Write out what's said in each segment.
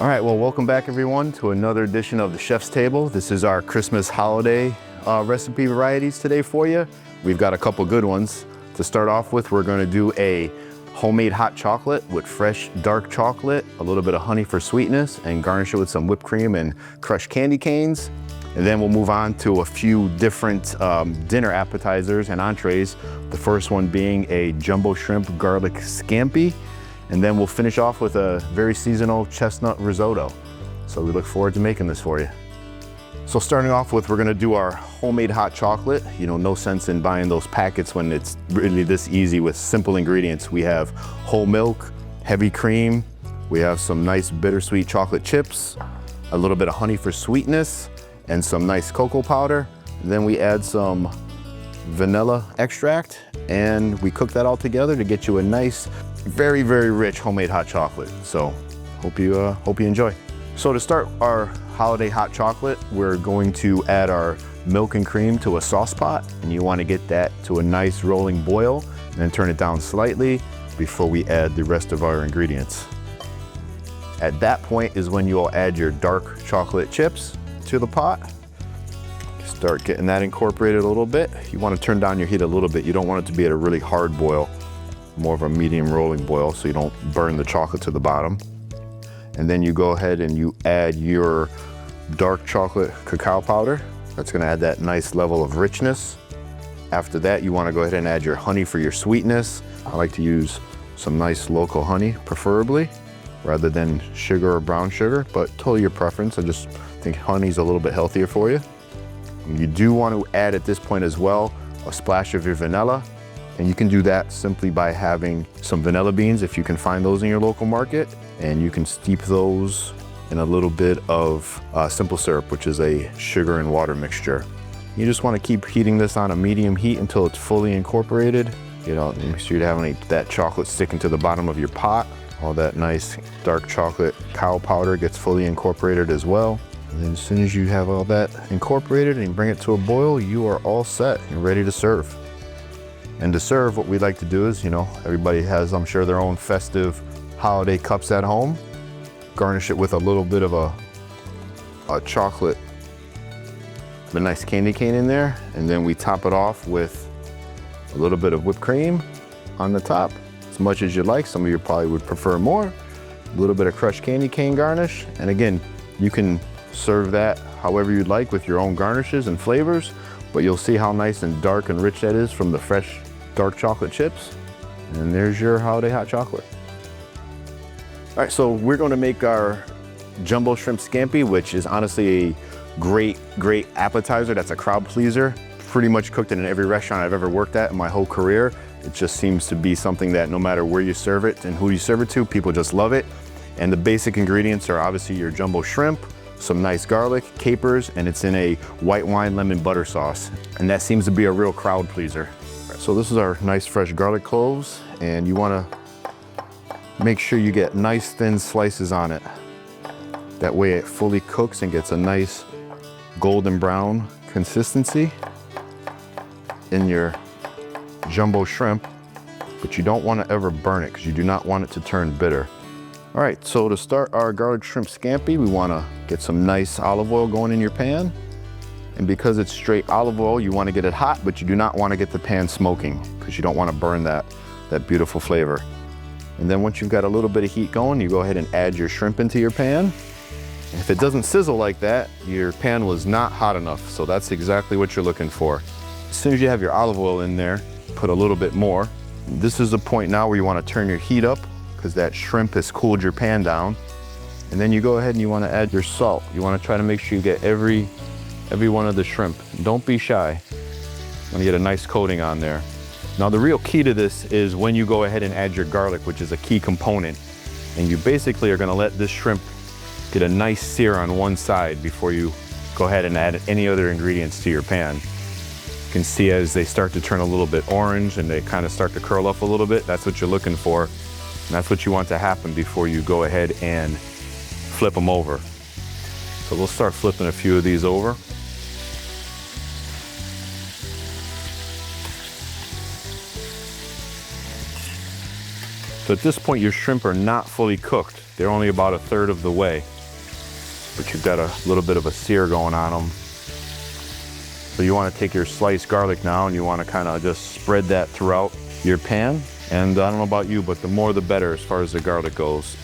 All right, well, welcome back everyone to another edition of the Chef's Table. This is our Christmas holiday recipe varieties today for you. We've got a couple good ones. To start off with, we're gonna do a homemade hot chocolate with fresh dark chocolate, a little bit of honey for sweetness, and garnish it with some whipped cream and crushed candy canes. And then we'll move on to a few different dinner appetizers and entrees. The first one being a Jumbo Shrimp Garlic Scampi. And then we'll finish off with a very seasonal Chestnut Risotto. So we look forward to making this for you. So starting off with, we're gonna do our homemade hot chocolate. You know, no sense in buying those packets when it's really this easy with simple ingredients. We have whole milk, heavy cream, we have some nice bittersweet chocolate chips, a little bit of honey for sweetness, and some nice cocoa powder. Then we add some vanilla extract, and we cook that all together to get you a nice, very, very rich homemade hot chocolate. So hope you enjoy. So to start our holiday hot chocolate, we're going to add our milk and cream to a sauce pot, and you want to get that to a nice rolling boil and then turn it down slightly before we add the rest of our ingredients. At that point is when you'll add your dark chocolate chips to the pot. Start getting that incorporated a little bit. You want to turn down your heat a little bit. You don't want it to be at a really hard boil, more of a medium rolling boil so you don't burn the chocolate to the bottom. And then you go ahead and you add your dark chocolate cacao powder. That's going to add that nice level of richness. After that, you want to go ahead and add your honey for your sweetness. I like to use some nice local honey, preferably, rather than sugar or brown sugar, but totally your preference. I just think honey's a little bit healthier for you. You do want to add at this point as well a splash of your vanilla, and you can do that simply by having some vanilla beans if you can find those in your local market, and you can steep those in a little bit of simple syrup, which is a sugar and water mixture. You just want to keep heating this on a medium heat until it's fully incorporated. You know, make sure you don't have that chocolate sticking to the bottom of your pot. All that nice dark chocolate cacao powder gets fully incorporated as well. And then as soon as you have all that incorporated and you bring it to a boil, you are all set and ready to serve. And to serve, what we like to do is, you know, everybody has, I'm sure, their own festive holiday cups at home. Garnish it with a little bit of a chocolate, a nice candy cane in there. And then we top it off with a little bit of whipped cream on the top, as much as you like. Some of you probably would prefer more. A little bit of crushed candy cane garnish. And again, you can serve that however you'd like with your own garnishes and flavors, but you'll see how nice and dark and rich that is from the fresh dark chocolate chips. And there's your holiday hot chocolate. All right, so we're gonna make our Jumbo Shrimp Scampi, which is honestly a great appetizer. That's a crowd pleaser. Pretty much cooked it in every restaurant I've ever worked at in my whole career. It just seems to be something that no matter where you serve it and who you serve it to, people just love it. And the basic ingredients are obviously your jumbo shrimp, some nice garlic, capers, and it's in a white wine lemon butter sauce. And that seems to be a real crowd pleaser. So this is our nice fresh garlic cloves, and you wanna make sure you get nice thin slices on it. That way it fully cooks and gets a nice golden brown consistency in your jumbo shrimp, but you don't wanna ever burn it because you do not want it to turn bitter. All right, so to start our garlic shrimp scampi, we wanna get some nice olive oil going in your pan. And because it's straight olive oil, you wanna get it hot, but you do not wanna get the pan smoking because you don't wanna burn that beautiful flavor. And then once you've got a little bit of heat going, you go ahead and add your shrimp into your pan. And if it doesn't sizzle like that, your pan was not hot enough. So that's exactly what you're looking for. As soon as you have your olive oil in there, put a little bit more. This is the point now where you wanna turn your heat up because that shrimp has cooled your pan down. And then you go ahead and you wanna add your salt. You wanna try to make sure you get every one of the shrimp. Don't be shy. You wanna get a nice coating on there. Now the real key to this is when you go ahead and add your garlic, which is a key component. And you basically are gonna let this shrimp get a nice sear on one side before you go ahead and add any other ingredients to your pan. You can see as they start to turn a little bit orange and they kind of start to curl up a little bit, that's what you're looking for. And that's what you want to happen before you go ahead and flip them over. So we'll start flipping a few of these over. So at this point, your shrimp are not fully cooked. They're only about a third of the way, but you've got a little bit of a sear going on them. So you want to take your sliced garlic now and you want to kind of just spread that throughout your pan. And I don't know about you, but the more the better as far as the garlic goes.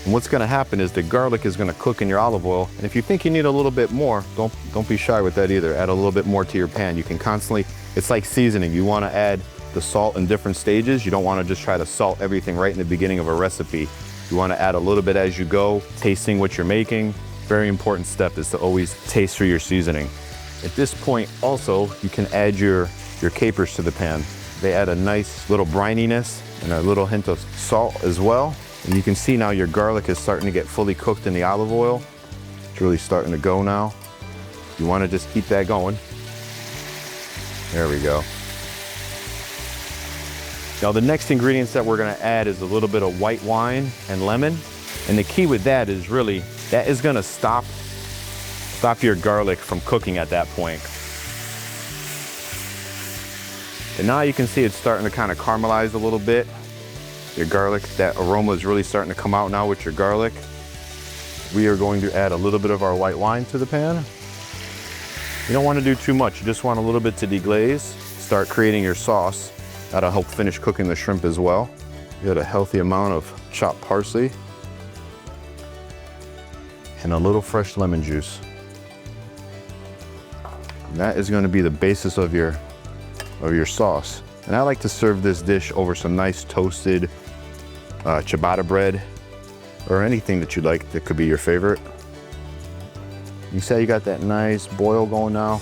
And what's going to happen is the garlic is going to cook in your olive oil. And if you think you need a little bit more, don't be shy with that either. Add a little bit more to your pan. You can constantly, it's like seasoning. You want to add the salt in different stages. You don't want to just try to salt everything right in the beginning of a recipe. You want to add a little bit as you go, tasting what you're making. Very important step is to always taste through your seasoning. At this point also, you can add your capers to the pan. They add a nice little brininess and a little hint of salt as well. And you can see now your garlic is starting to get fully cooked in the olive oil. It's really starting to go now. You want to just keep that going. There we go. Now the next ingredients that we're going to add is a little bit of white wine and lemon. And the key with that is really, that is going to stop your garlic from cooking at that point. And now you can see it's starting to kind of caramelize a little bit. Your garlic, that aroma is really starting to come out now with your garlic. We are going to add a little bit of our white wine to the pan. You don't want to do too much. You just want a little bit to deglaze. Start creating your sauce. That'll help finish cooking the shrimp as well. You got a healthy amount of chopped parsley and a little fresh lemon juice. And that is going to be the basis of your sauce. And I like to serve this dish over some nice toasted ciabatta bread or anything that you like that could be your favorite. You say you got that nice boil going now.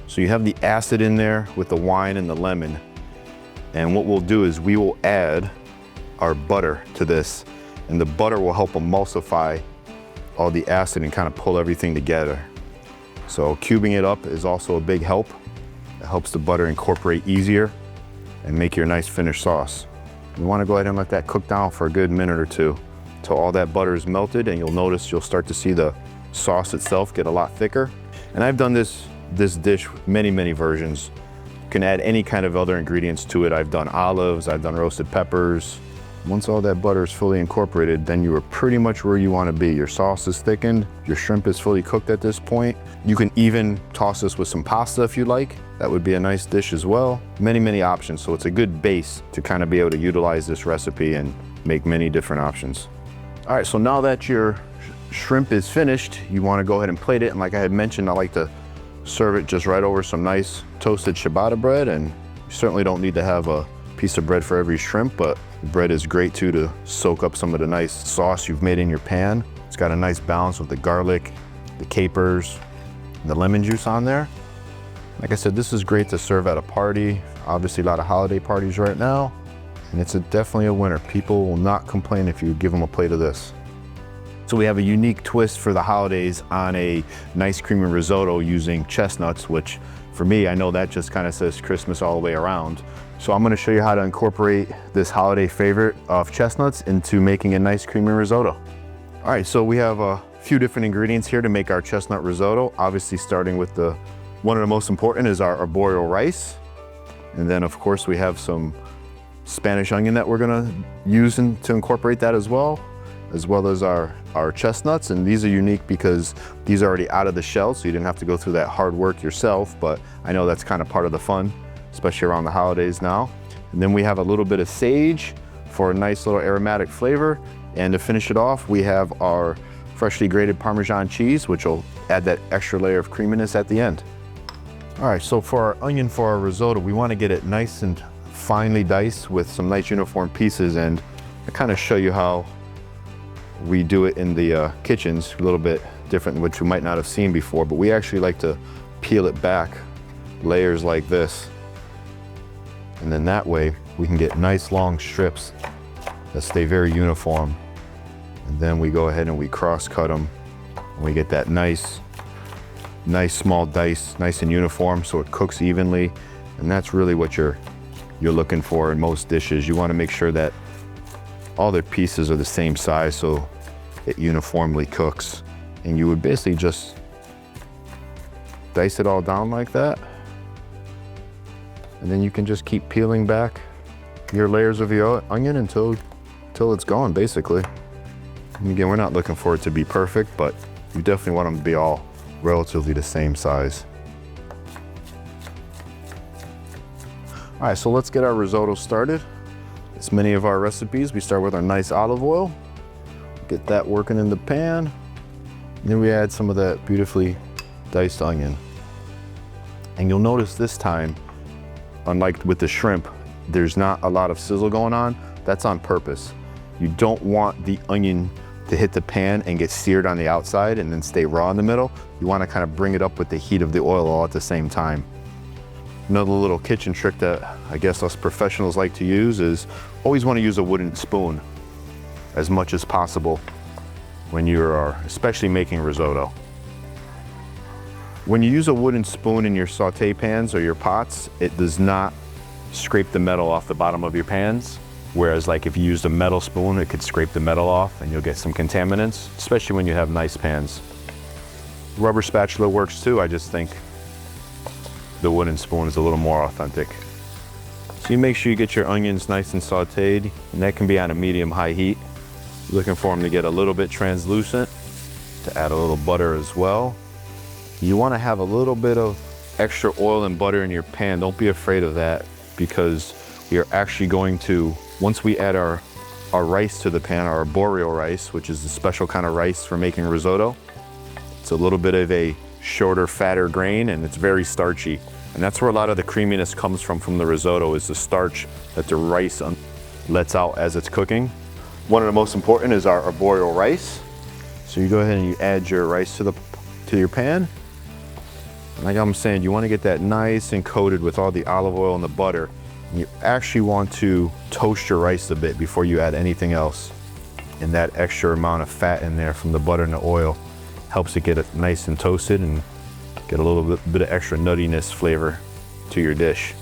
So you have the acid in there with the wine and the lemon. And what we'll do is we will add our butter to this. And the butter will help emulsify all the acid and kind of pull everything together. So cubing it up is also a big help. It helps the butter incorporate easier and make your nice finished sauce. You want to go ahead and let that cook down for a good minute or two until all that butter is melted, and you'll notice you'll start to see the sauce itself get a lot thicker. And I've done this dish with many versions. You can add any kind of other ingredients to it. I've done olives, I've done roasted peppers. Once all that butter is fully incorporated, then you are pretty much where you want to be. Your sauce is thickened, your shrimp is fully cooked at this point. You can even toss this with some pasta if you like. That would be a nice dish as well. Many options, so it's a good base to kind of be able to utilize this recipe and make many different options. All right, so now that your shrimp is finished, you want to go ahead and plate it. And like I had mentioned, I like to serve it just right over some nice toasted ciabatta bread. And you certainly don't need to have a piece of bread for every shrimp, but bread is great too to soak up some of the nice sauce you've made in your pan. It's got a nice balance with the garlic, the capers, and the lemon juice on there. Like I said, this is great to serve at a party. Obviously a lot of holiday parties right now, and it's definitely a winner. People will not complain if you give them a plate of this. So we have a unique twist for the holidays on a nice creamy risotto using chestnuts, which for me, I know that just kind of says Christmas all the way around. So I'm going to show you how to incorporate this holiday favorite of chestnuts into making a nice creamy risotto. All right, so we have a few different ingredients here to make our chestnut risotto. Obviously starting with one of the most important is our arboreal rice. And then of course we have some Spanish onion that we're going to use to incorporate that as well as our chestnuts. And these are unique because these are already out of the shell, so you didn't have to go through that hard work yourself, but I know that's kind of part of the fun, especially around the holidays now. And then we have a little bit of sage for a nice little aromatic flavor. And to finish it off, we have our freshly grated Parmesan cheese, which will add that extra layer of creaminess at the end. All right, so for our onion for our risotto, we want to get it nice and finely diced with some nice uniform pieces. And I kind of show you how we do it in the kitchens, a little bit different, which you might not have seen before, but we actually like to peel it back layers like this. And then that way we can get nice long strips that stay very uniform. And then we go ahead and we cross cut them and we get that nice small dice, nice and uniform, so it cooks evenly. And that's really what you're looking for in most dishes. You want to make sure that all their pieces are the same size so it uniformly cooks. And you would basically just dice it all down like that. And then you can just keep peeling back your layers of your onion until till it's gone, basically. And again, we're not looking for it to be perfect, but you definitely want them to be all relatively the same size. All right, so let's get our risotto started. As many of our recipes, we start with our nice olive oil. Get that working in the pan. And then we add some of that beautifully diced onion. And you'll notice this time, unlike with the shrimp, there's not a lot of sizzle going on. That's on purpose. You don't want the onion to hit the pan and get seared on the outside and then stay raw in the middle. You want to kind of bring it up with the heat of the oil all at the same time. Another little kitchen trick that I guess us professionals like to use is always want to use a wooden spoon as much as possible when you are especially making risotto. When you use a wooden spoon in your saute pans or your pots, it does not scrape the metal off the bottom of your pans. Whereas like if you used a metal spoon, it could scrape the metal off and you'll get some contaminants, especially when you have nice pans. Rubber spatula works too. I just think the wooden spoon is a little more authentic. So you make sure you get your onions nice and sauteed, and that can be on a medium-high heat. You're looking for them to get a little bit translucent, to add a little butter as well. You want to have a little bit of extra oil and butter in your pan. Don't be afraid of that, because we are actually going to, once we add our rice to the pan, our arboreal rice, which is the special kind of rice for making risotto. It's a little bit of a shorter, fatter grain, and it's very starchy. And that's where a lot of the creaminess comes from the risotto, is the starch that the rice lets out as it's cooking. One of the most important is our arboreal rice. So you go ahead and you add your rice to your pan. And like I'm saying, you want to get that nice and coated with all the olive oil and the butter. And you actually want to toast your rice a bit before you add anything else. And that extra amount of fat in there from the butter and the oil helps it get it nice and toasted and get a little bit of extra nuttiness flavor to your dish.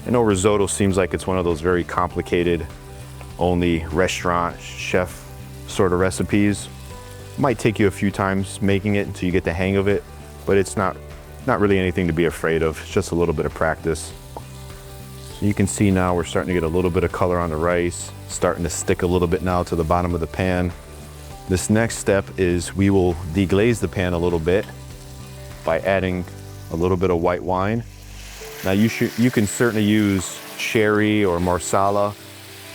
I know risotto seems like it's one of those very complicated, only restaurant chef sort of recipes. It might take you a few times making it until you get the hang of it, but it's not really anything to be afraid of. It's just a little bit of practice. So you can see now we're starting to get a little bit of color on the rice, starting to stick a little bit now to the bottom of the pan. This next step is we will deglaze the pan a little bit by adding a little bit of white wine. Now you can certainly use sherry or marsala.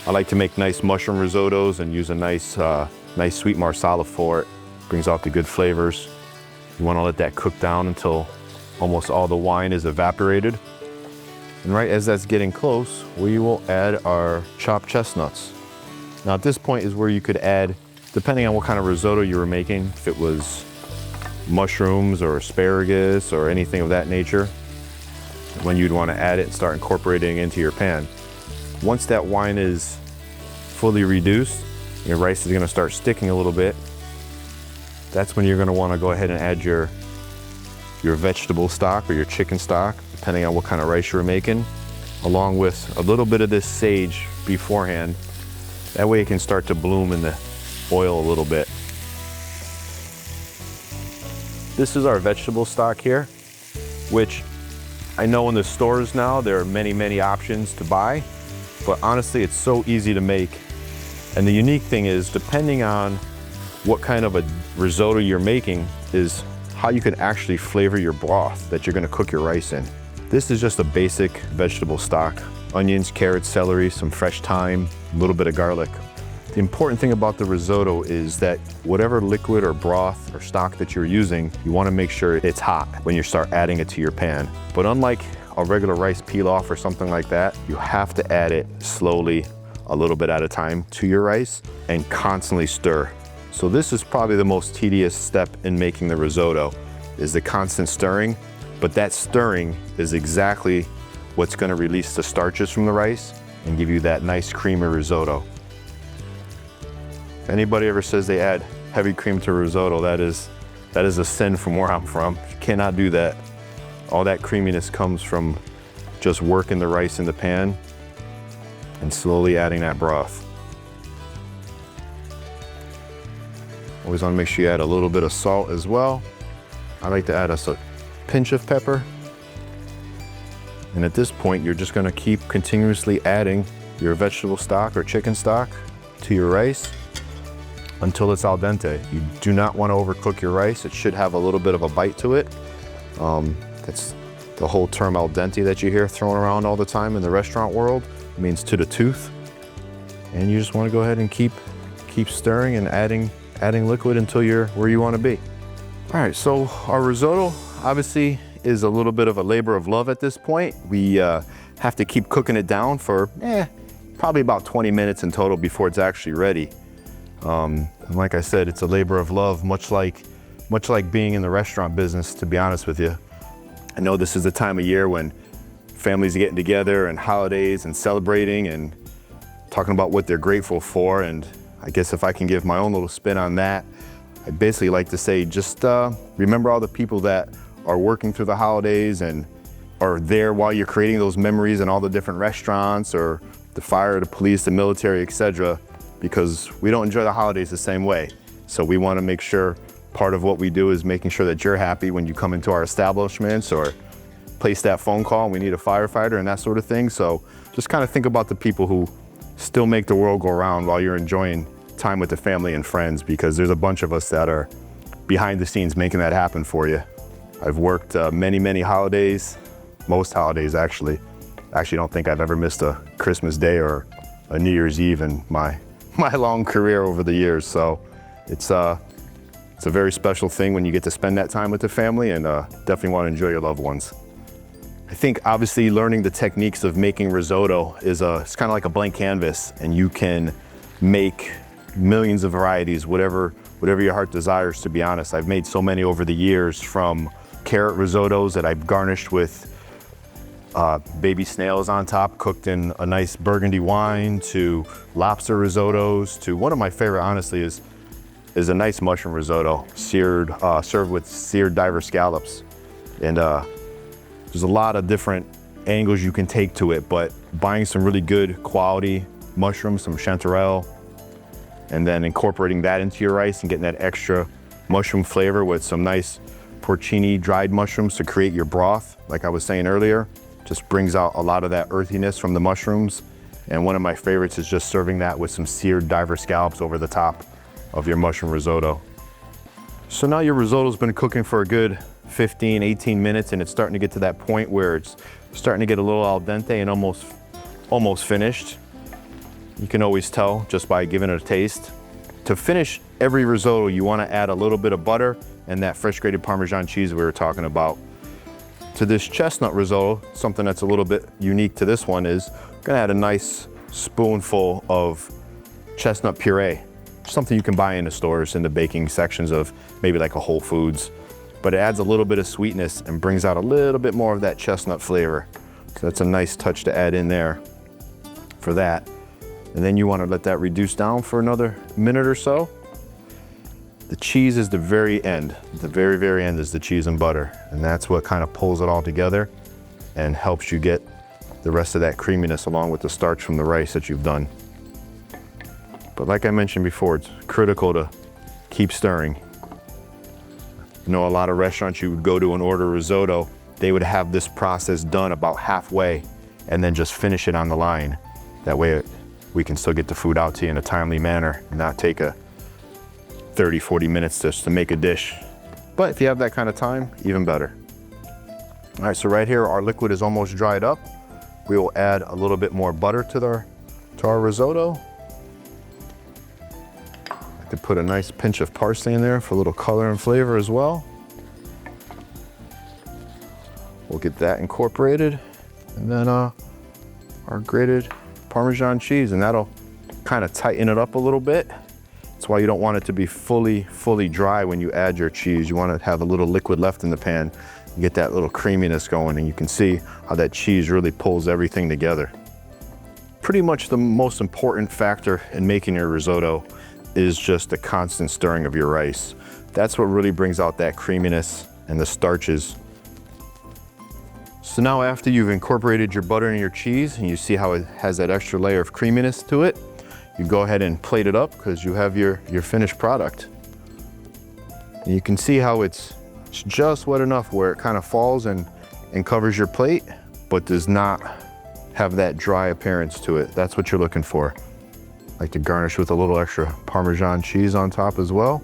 I like to make nice mushroom risottos and use a nice sweet marsala for it. Brings out the good flavors. You want to let that cook down until almost all the wine is evaporated. And right as that's getting close, we will add our chopped chestnuts. Now at this point is where you could add, depending on what kind of risotto you were making, if it was mushrooms or asparagus or anything of that nature, when you'd want to add it and start incorporating it into your pan. Once that wine is fully reduced, your rice is going to start sticking a little bit. That's when you're going to want to go ahead and add your vegetable stock or your chicken stock, depending on what kind of rice you're making, along with a little bit of this sage beforehand. That way it can start to bloom in the oil a little bit. This is our vegetable stock here, which I know in the stores now there are many options to buy, but honestly it's so easy to make. And the unique thing is, depending on what kind of a risotto you're making, is how you can actually flavor your broth that you're going to cook your rice in. This is just a basic vegetable stock: onions, carrots, celery, some fresh thyme, a little bit of garlic. The important thing about the risotto is that whatever liquid or broth or stock that you're using, you want to make sure it's hot when you start adding it to your pan. But unlike a regular rice pilaf or something like that, you have to add it slowly, a little bit at a time, to your rice and constantly stir. So this is probably the most tedious step in making the risotto, is the constant stirring. But that stirring is exactly what's going to release the starches from the rice and give you that nice creamy risotto. If anybody ever says they add heavy cream to risotto, that is a sin from where I'm from. You cannot do that. All that creaminess comes from just working the rice in the pan and slowly adding that broth. Always want to make sure you add a little bit of salt as well. I like to add a pinch of pepper. And at this point, you're just going to keep continuously adding your vegetable stock or chicken stock to your rice until it's al dente. You do not want to overcook your rice. It should have a little bit of a bite to it. That's the whole term al dente that you hear thrown around all the time in the restaurant world. It means to the tooth. And you just want to go ahead and keep stirring and adding liquid until you're where you want to be. All right, so our risotto obviously is a little bit of a labor of love at this point. We have to keep cooking it down for probably about 20 minutes in total before it's actually ready. And like I said, it's a labor of love, much like being in the restaurant business, to be honest with you. I know this is the time of year when families are getting together and holidays and celebrating and talking about what they're grateful for. And I guess if I can give my own little spin on that, I basically like to say, just remember all the people that are working through the holidays and are there while you're creating those memories in all the different restaurants, or the fire, the police, the military, etc. Because we don't enjoy the holidays the same way. So we want to make sure part of what we do is making sure that you're happy when you come into our establishments or place that phone call and we need a firefighter and that sort of thing. So just kind of think about the people who still make the world go round while you're enjoying time with the family and friends, because there's a bunch of us that are behind the scenes making that happen for you. I've worked many holidays, most holidays actually. I actually don't think I've ever missed a Christmas Day or a New Year's Eve in my long career over the years. So it's a very special thing when you get to spend that time with the family, and definitely want to enjoy your loved ones. I think obviously learning the techniques of making risotto is it's kind of like a blank canvas, and you can make millions of varieties, whatever your heart desires, to be honest. I've made so many over the years, from carrot risottos that I've garnished with baby snails on top, cooked in a nice burgundy wine, to lobster risottos, to one of my favorite, honestly, is a nice mushroom risotto, seared, served with seared diver scallops. And there's a lot of different angles you can take to it, but buying some really good quality mushrooms, some chanterelle, and then incorporating that into your rice and getting that extra mushroom flavor with some nice porcini dried mushrooms to create your broth, like I was saying earlier, just brings out a lot of that earthiness from the mushrooms. And one of my favorites is just serving that with some seared diver scallops over the top of your mushroom risotto. So now your risotto's been cooking for a good 15, 18 minutes, and it's starting to get to that point where it's starting to get a little al dente and almost finished. You can always tell just by giving it a taste. To finish every risotto, you want to add a little bit of butter and that fresh grated Parmesan cheese we were talking about. To this chestnut risotto, something that's a little bit unique to this one is I'm gonna add a nice spoonful of chestnut puree, something you can buy in the stores in the baking sections of maybe like a Whole Foods, but it adds a little bit of sweetness and brings out a little bit more of that chestnut flavor. So that's a nice touch to add in there for that. And then you want to let that reduce down for another minute or so. The cheese is the very end. The very end is the cheese and butter. And that's what kind of pulls it all together and helps you get the rest of that creaminess along with the starch from the rice that you've done. But like I mentioned before, it's critical to keep stirring. You know, a lot of restaurants you would go to and order risotto, they would have this process done about halfway and then just finish it on the line. That way we can still get the food out to you in a timely manner and not take a 30, 40 minutes just to make a dish. But if you have that kind of time, even better. All right, so right here, our liquid is almost dried up. We will add a little bit more butter to our risotto. I could put a nice pinch of parsley in there for a little color and flavor as well. We'll get that incorporated. And then our grated Parmesan cheese, and that'll kind of tighten it up a little bit. That's why you don't want it to be fully dry when you add your cheese. You want to have a little liquid left in the pan and get that little creaminess going, and you can see how that cheese really pulls everything together. Pretty much the most important factor in making your risotto is just the constant stirring of your rice. That's what really brings out that creaminess and the starches. So now after you've incorporated your butter and your cheese and you see how it has that extra layer of creaminess to it, you go ahead and plate it up because you have your finished product. And you can see how it's just wet enough where it kind of falls and covers your plate, but does not have that dry appearance to it. That's what you're looking for. Like to garnish with a little extra Parmesan cheese on top as well.